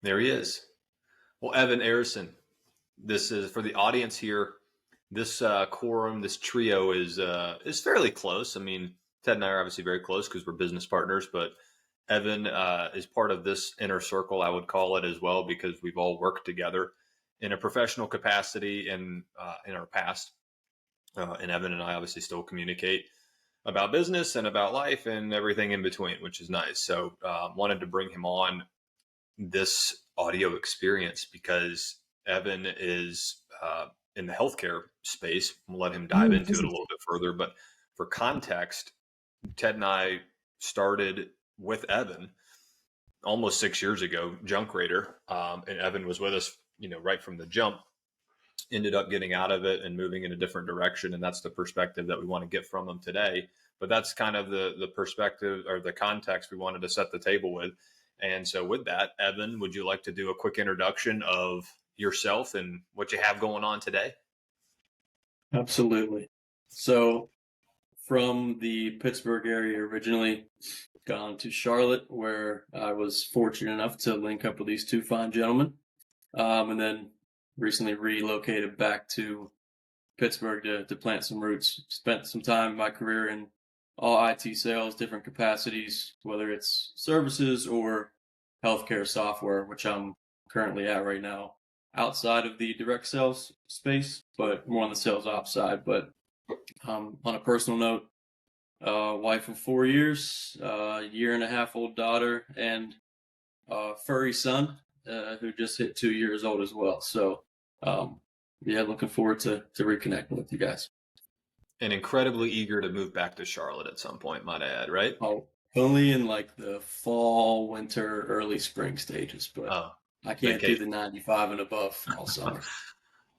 There he is. Well, Evan Arison, this is for the audience here. This quorum, this trio is fairly close. I mean, Ted and I are obviously very close because we're business partners, but Evan is part of this inner circle, I would call it as well, because we've all worked together in a professional capacity in our past. And Evan and I obviously still communicate about business and about life and everything in between, which is nice. So, wanted to bring him on this audio experience because Evan is in the healthcare space. We'll let him dive into it a little bit further. But for context, Ted and I started with Evan almost 6 years ago, Junk Raider, and Evan was with us, right from the jump. Ended up getting out of it and moving in a different direction, and that's the perspective that we want to get from him today. But that's kind of the perspective or the context we wanted to set the table with. And so with that, Evan, would you like to do a quick introduction of yourself and what you have going on today? Absolutely. So from the Pittsburgh area originally, gone to Charlotte, where I was fortunate enough to link up with these two fine gentlemen, and then recently relocated back to Pittsburgh to plant some roots. Spent some time in my career in all IT sales, different capacities, whether it's services or healthcare software, which I'm currently at right now, outside of the direct sales space, but more on the sales ops side. But on a personal note, wife of 4 years, year and a half old daughter, and furry son who just hit 2 years old as well. So, yeah, looking forward to reconnecting with you guys. And incredibly eager to move back to Charlotte at some point, might I add, right? Oh, only in like the fall, winter, early spring stages, but Oh, I can't do vacation. the 95 and above all summer.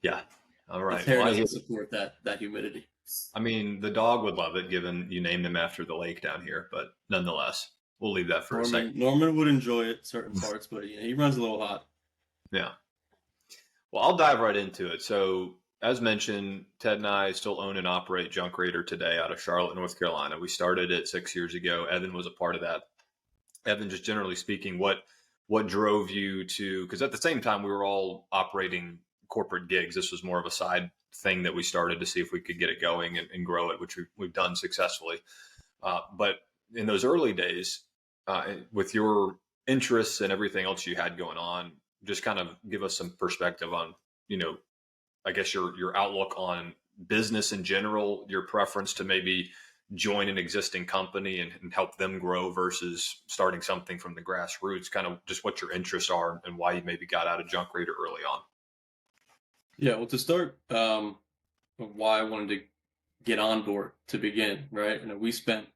Yeah. All His right. hair Well, doesn't support that humidity. I mean, the dog would love it given you named him after the lake down here, but nonetheless, we'll leave that for a second. Norman would enjoy it certain parts, but he runs a little hot. Yeah. Well, I'll dive right into it. So, as mentioned, Ted and I still own and operate Junk Raider today out of Charlotte, North Carolina. We started it 6 years ago. Evan was a part of that. Evan, just generally speaking, what drove you to? Because at the same time, we were all operating corporate gigs. This was more of a side thing that we started to see if we could get it going and grow it, which we've done successfully. But in those early days, with your interests and everything else you had going on, just kind of give us some perspective on, I guess your outlook on business in general, your preference to maybe join an existing company and help them grow versus starting something from the grassroots, kind of just what your interests are and why you maybe got out of Junk Raider early on. Yeah, well, to start, why I wanted to get on board to begin, right? And we spent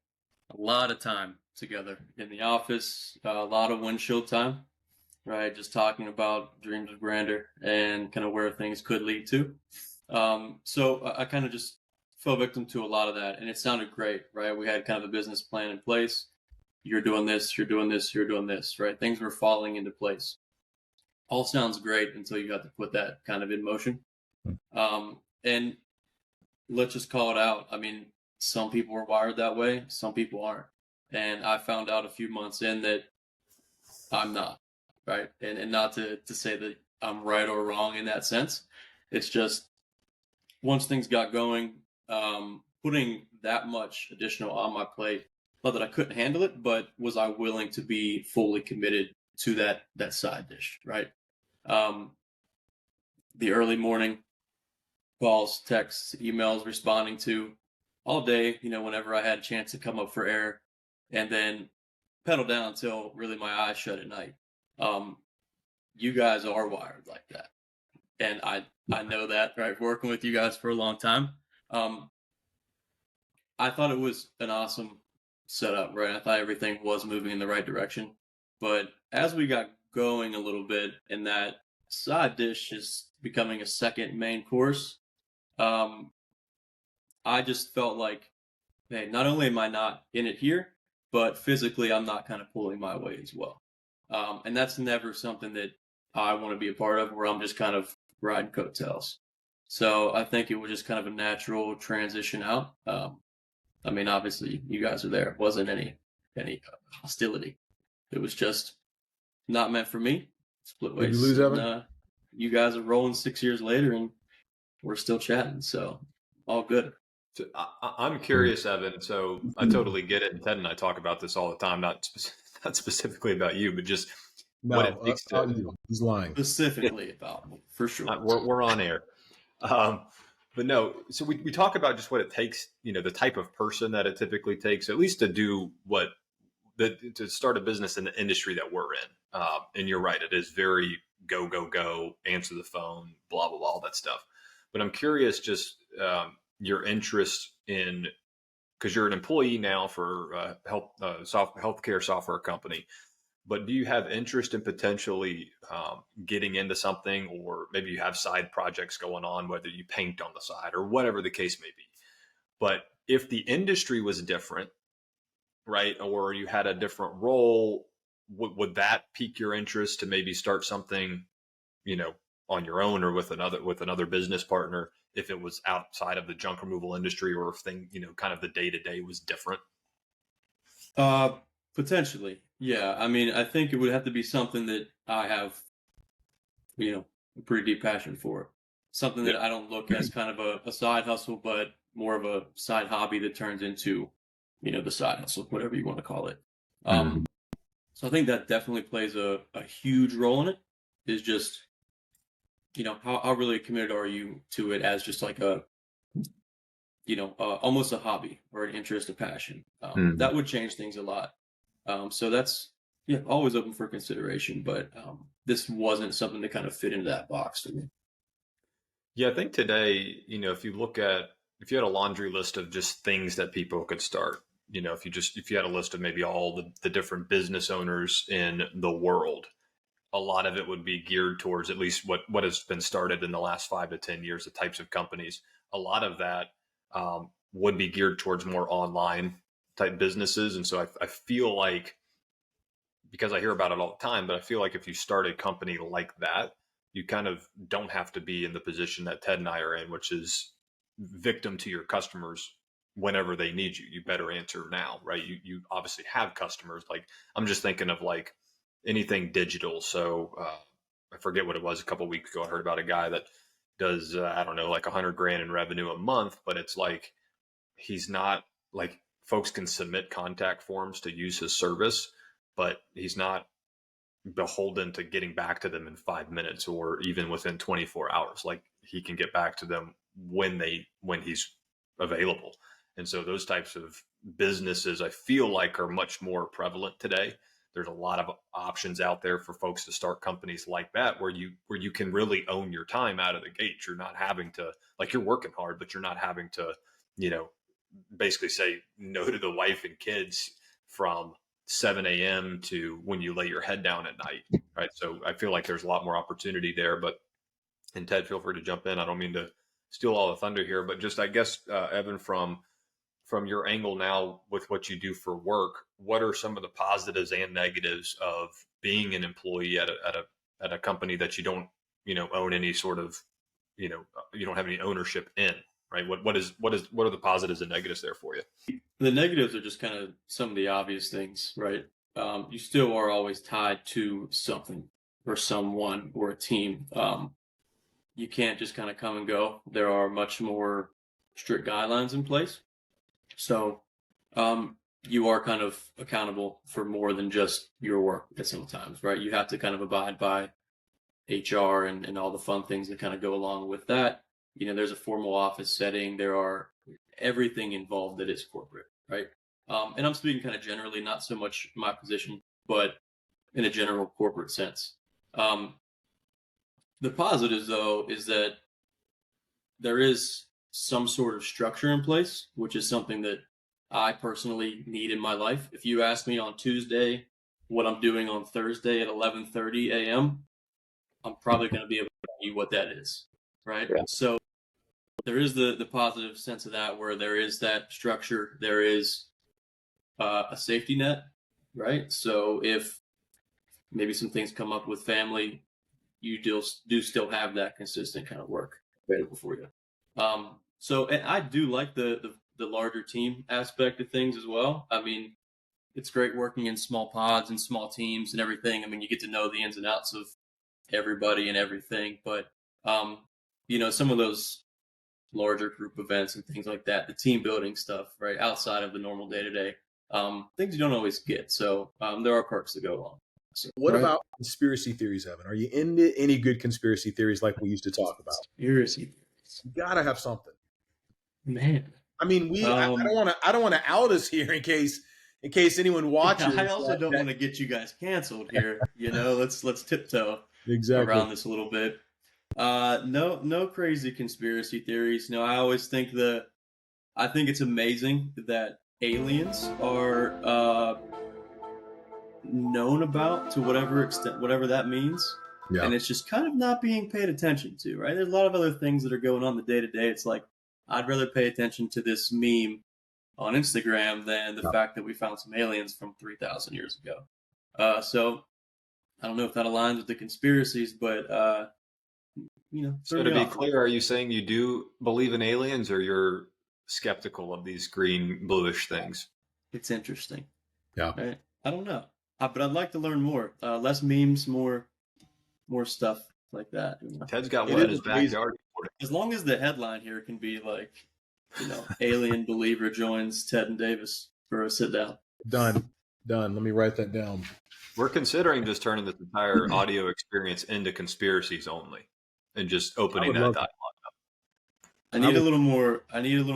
a lot of time together in the office, a lot of windshield time, right? Just talking about dreams of grandeur and kind of where things could lead to. So I kind of just fell victim to a lot of that, and it sounded great, right? We had kind of a business plan in place. You're doing this, you're doing this, you're doing this, right? Things were falling into place. All sounds great until you got to put that kind of in motion. And let's just call it out. I mean, some people are wired that way, some people aren't. And I found out a few months in that I'm not, right? And not to say that I'm right or wrong in that sense. It's just once things got going, putting that much additional on my plate, not that I couldn't handle it, but was I willing to be fully committed to that side dish, right? The early morning calls, texts, emails, responding to all day, whenever I had a chance to come up for air, and then pedal down until really my eyes shut at night. You guys are wired like that. And I know that, right? Working with you guys for a long time. I thought it was an awesome setup, right? I thought everything was moving in the right direction. But as we got going a little bit and that side dish is becoming a second main course, I just felt like, hey, not only am I not in it here, but physically I'm not kind of pulling my weight as well. And that's never something that I want to be a part of where I'm just kind of riding coattails. So I think it was just kind of a natural transition out. I mean, obviously you guys are there. It wasn't any hostility. It was just not meant for me. split Did you ways. lose Evan? And you guys are rolling 6 years later, and we're still chatting. So all good. So I'm curious, Evan. So I totally get it. And Ted and I talk about this all the time, not specifically about you, but just what it No, takes to. you. He's lying. Specifically about me, for sure. We're on air. But no, so we talk about just what it takes, the type of person that it typically takes, at least to do to start a business in the industry that we're in. And you're right, it is very go, answer the phone, blah, blah, blah, all that stuff. But I'm curious just your interest in, because you're an employee now for a healthcare software company. But do you have interest in potentially getting into something, or maybe you have side projects going on, whether you paint on the side or whatever the case may be? But if the industry was different, right, or you had a different role, would that pique your interest to maybe start something, on your own or with another business partner, if it was outside of the junk removal industry, or if kind of the day to day was different? Potentially, yeah. I mean, I think it would have to be something that I have, a pretty deep passion for. Something that I don't look as kind of a side hustle, but more of a side hobby that turns into, the side hustle, whatever you want to call it. So I think that definitely plays a huge role in it. Is just, how really committed are you to it as just like almost a hobby or an interest, a passion. That would change things a lot. So that's, always open for consideration, but this wasn't something to kind of fit into that box for me. Yeah, I think today, if you had a laundry list of just things that people could start, if you had a list of maybe all the different business owners in the world, a lot of it would be geared towards at least what has been started in the last 5 to 10 years, the types of companies. A lot of that would be geared towards more online type businesses. And so I feel like, because I hear about it all the time, but I feel like if you start a company like that, you kind of don't have to be in the position that Ted and I are in, which is victim to your customers whenever they need you. You better answer now, right? You obviously have customers. Like, I'm just thinking of like anything digital. So I forget what it was a couple of weeks ago. I heard about a guy that does I don't know, like 100 grand in revenue a month, but it's like he's not like, folks can submit contact forms to use his service, but he's not beholden to getting back to them in 5 minutes or even within 24 hours. Like, he can get back to them when he's available. And so those types of businesses, I feel like, are much more prevalent today. There's a lot of options out there for folks to start companies like that, where you can really own your time out of the gate. You're not having to, like, you're working hard, but you're not having to, basically say no to the wife and kids from 7 a.m. to when you lay your head down at night, right? So I feel like there's a lot more opportunity there. And Ted, feel free to jump in. I don't mean to steal all the thunder here, but just, I guess, Evan, from your angle now with what you do for work, what are some of the positives and negatives of being an employee at a company that you don't, own any sort of, you don't have any ownership in, right? What are the positives and negatives there for you? The negatives are just kind of some of the obvious things, right? You still are always tied to something or someone or a team. You can't just kind of come and go. There are much more strict guidelines in place. So you are kind of accountable for more than just your work at some times, right? You have to kind of abide by HR and all the fun things that kind of go along with that. There's a formal office setting. There are everything involved that is corporate, right? And I'm speaking kind of generally, not so much my position, but in a general corporate sense. The positives, though, is that there is some sort of structure in place, which is something that I personally need in my life. If you ask me on Tuesday what I'm doing on Thursday at 11:30 a.m., I'm probably going to be able to tell you what that is, right? Yeah. So there is the positive sense of that, where there is that structure, there is a safety net, right? So if maybe some things come up with family, you do still have that consistent kind of work available for you. And I do like the larger team aspect of things as well. I mean, it's great working in small pods and small teams and everything. I mean, you get to know the ins and outs of everybody and everything, but some of those larger group events and things like that, the team building stuff, right, outside of the normal day to day, things you don't always get. So there are perks to go along. So, What right? about conspiracy theories, Evan? Are you into any good conspiracy theories like we used to talk about? Conspiracy theories, You gotta have something. man. I mean, I don't want to out us here in case anyone watches. I also don't want to get you guys canceled here. Let's tiptoe exactly around this a little bit. No crazy conspiracy theories. No, I always think I think it's amazing that aliens are known about to whatever extent, whatever that means. Yeah. And it's just kind of not being paid attention to, right? There's a lot of other things that are going on the day to day. It's like, I'd rather pay attention to this meme on Instagram than the fact that we found some aliens from 3,000 years ago. So I don't know if that aligns with the conspiracies, but So to be clear, are you saying you do believe in aliens, or you're skeptical of these green bluish things? It's interesting. Yeah. Right? I don't know, but I'd like to learn more. Less memes, more stuff like that. Ted's got one in his backyard. As long as the headline here can be like, alien believer joins Ted and Davis for a sit down. Done. Let me write that down. We're considering just turning this entire audio experience into conspiracies only, and just opening that dialogue up. I need a little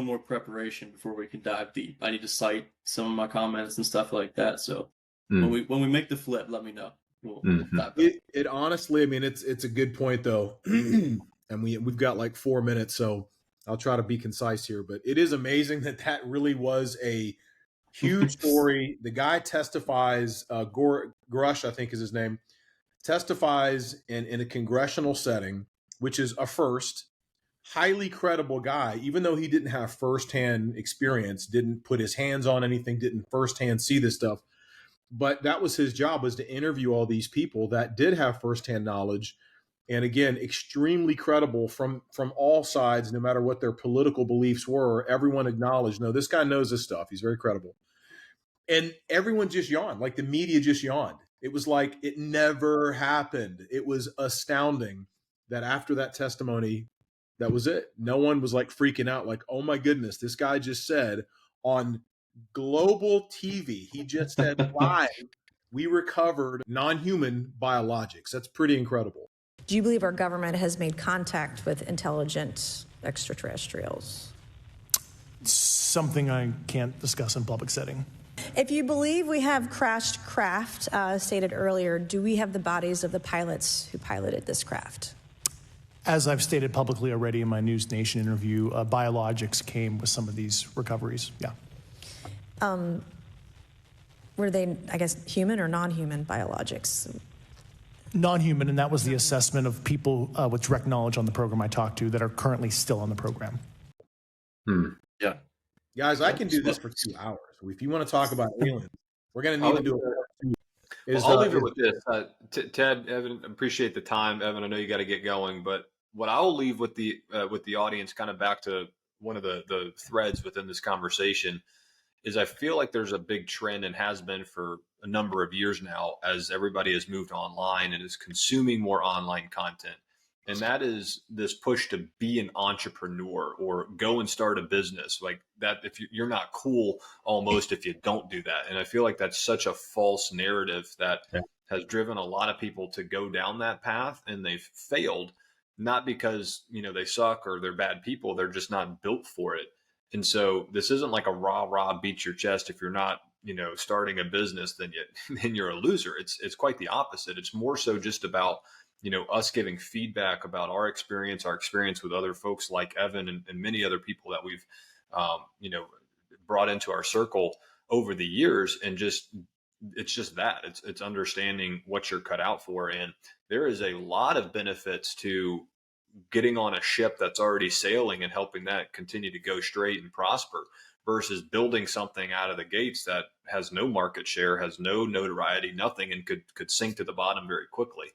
more preparation before we can dive deep. I need to cite some of my comments and stuff like that. So when we make the flip, let me know. We'll dive it honestly, I mean, it's a good point though, and we've got like 4 minutes, so I'll try to be concise here. But it is amazing that really was a huge story. The guy testifies, Grush, I think is his name, testifies in a congressional setting, which is a first. Highly credible guy, even though he didn't have firsthand experience, didn't put his hands on anything, didn't firsthand see this stuff. But that was his job, was to interview all these people that did have firsthand knowledge. And again, extremely credible from all sides, no matter what their political beliefs were. Everyone acknowledged, no, this guy knows this stuff. He's very credible. And everyone just yawned, like the media just yawned. It was like it never happened. It was astounding that after that testimony, that was it. No one was like freaking out, like, oh my goodness, this guy just said on global TV, he just said live, we recovered non-human biologics. That's pretty incredible. Do you believe our government has made contact with intelligent extraterrestrials? Something I can't discuss in public setting. If you believe we have crashed craft, stated earlier, do we have the bodies of the pilots who piloted this craft? As I've stated publicly already in my News Nation interview, biologics came with some of these recoveries. Yeah. Were they, I guess, human or non-human biologics? Non-human, and that was the assessment of people with direct knowledge on the program I talked to that are currently still on the program. Yeah. Guys, I can do this for 2 hours. If you want to talk about aliens, we're going to need to do it. I'll leave it with this. Ted, Evan, appreciate the time. Evan, I know you got to get going, but what I'll leave with the audience, kind of back to one of the threads within this conversation, is I feel like there's a big trend, and has been for a number of years now, as everybody has moved online and is consuming more online content. And that is this push to be an entrepreneur or go and start a business like that. If you're not cool almost if you don't do that. And I feel like that's such a false narrative that has driven a lot of people to go down that path, and they've failed, not because, they suck or they're bad people. They're just not built for it. And so this isn't like a rah beat your chest. If you're not, starting a business, then you're a loser. It's quite the opposite. It's more so just about, us giving feedback about our experience with other folks like Evan and many other people that we've, brought into our circle over the years. And it's just that it's understanding what you're cut out for. And there is a lot of benefits to getting on a ship that's already sailing and helping that continue to go straight and prosper, versus building something out of the gates that has no market share, has no notoriety, nothing, and could sink to the bottom very quickly.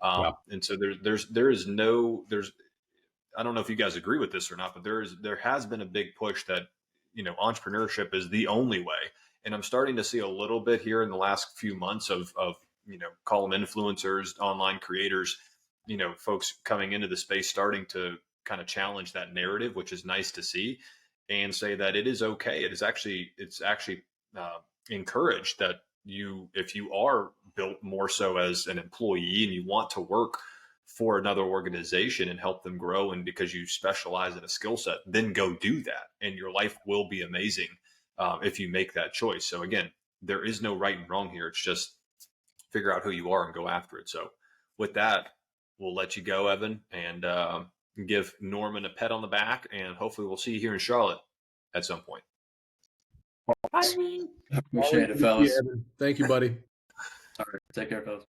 And so there's I don't know if you guys agree with this or not, but there has been a big push that, entrepreneurship is the only way. And I'm starting to see a little bit here in the last few months of call them influencers, online creators, folks coming into the space starting to kind of challenge that narrative, which is nice to see, and say that it is okay. It's actually encouraged that if you are built more so as an employee and you want to work for another organization and help them grow, and because you specialize in a skill set, then go do that, and your life will be amazing if you make that choice. So again, there is no right and wrong here. It's just figure out who you are and go after it. So with that, we'll let you go, Evan, and give Norman a pat on the back, and hopefully we'll see you here in Charlotte at some point. Appreciate it, fellas. Thank you, buddy. All right, take care, fellas.